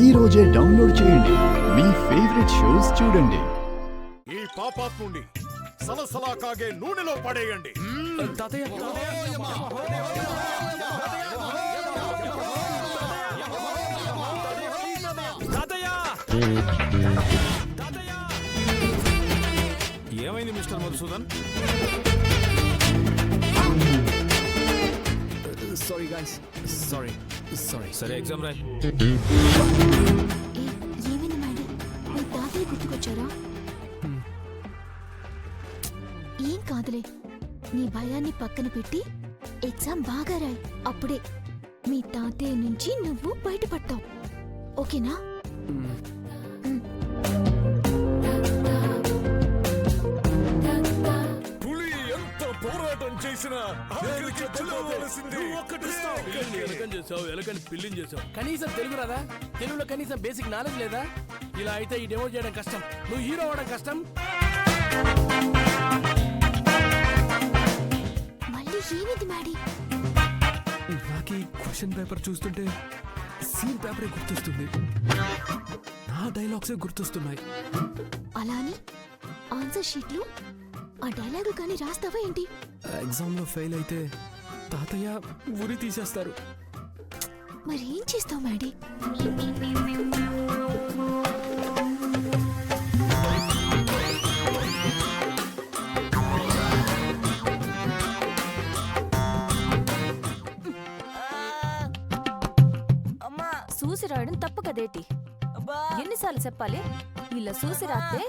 ఈ రోజే డౌన్లోడ్ చేయండి. మీ ఫేవరెట్ షోస్ చూడండి. ఈ పాపాత్ముండి సలసలా కాగే నూనెలో పడేయండి. ఏమైంది mister Madhusudan? Sorry guys, sorry. సరే ఎగ్జామ్ రాయ్. ఏమైంది మేడం? మీ తాతయ్య గుర్తుకొచ్చారా? ఏం కాదులే, నీ భయాన్ని పక్కన పెట్టి ఎగ్జామ్ బాగా రాయ్. అప్పుడే మీ తాతయ్య నుంచి నువ్వు బయటపడతావు. ఓకేనా? పులి ఎంత పోరాటం చేసినా పిల్లిని చేసావు. కనీసం తెలుగు రాదా? తెలుగులో కనీసం బేసిక్ నాలెడ్జ్ లేదా? ఇలా అయితే ఈ డెమో చేయడం కష్టం, నువ్వు హీరో అవ్వడం కష్టం. మళ్ళీ ఏమైంది మ్యాడీ? నాకు ఈ క్వశ్చన్ పేపర్ చూస్తుంటే సీన్ పేపరే గుర్తొస్తుంది. నా డైలాగ్సే గుర్తొస్తున్నాయి. అలా అని ఆన్సర్ షీట్లు ఆ డైలాగు కానీ రాస్తావా ఏంటి? ఎగ్జామ్లో ఫెయిల్ అయితే తాతయ్య ఉరి తీసేస్తారు. మరి ఏం చేస్తావు మ్యాడీ? చూసి రాయడం తప్పు కదేటి? ఎన్నిసార్లు చెప్పాలి? ఇలా చూసి రాస్తే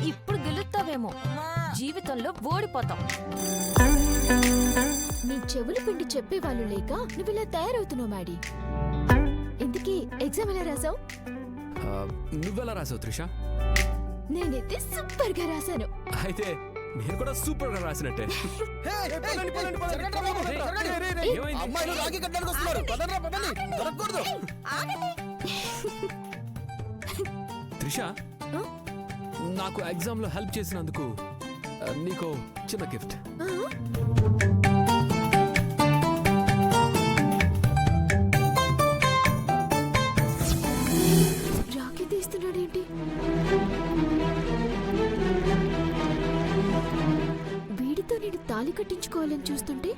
ఇప్పుడు గెలుస్తావేమో, జీవితంలో ఓడిపోతాం. నీ చెవులు పిండి చెప్పేవాళ్ళు లేక నువ్వు ఇలా తయారవుతున్నావు మ్యాడీ. ఇందుకే ఎగ్జామ్ ఎలా రాసావు? నువ్వెలా రాసావు త్రిష? నేనైతే సూపర్ గా రాశాను. అయితే నేను కూడా సూపర్ గా రాసినట్టే. త్రిష, నాకు ఎగ్జామ్ లో హెల్ప్ చేసినందుకు నీకు చిన్న గిఫ్ట్. రాఖీ తీస్తున్నాడేంటి? వీడితో నేను తాళి కట్టించుకోవాలని చూస్తుంటే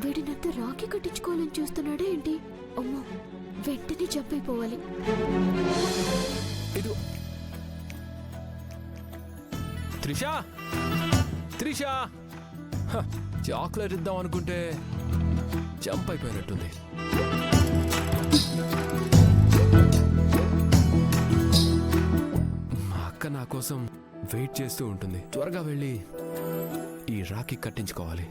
వీడినంత రాఖీ కట్టించుకోవాలని చూస్తున్నాడే ఏంటి? అమ్మో, వెంటనే జంప్ అయిపోవాలి. ఇది త్రిష, త్రిష, చాక్లెట్ ఇద్దాం అనుకుంటే జంప్ అయిపోయినట్టుంది. మా అక్క నా కోసం వెయిట్ చేస్తూ ఉంటుంది. త్వరగా వెళ్ళి ఈ రాఖీ కట్టించుకోవాలి.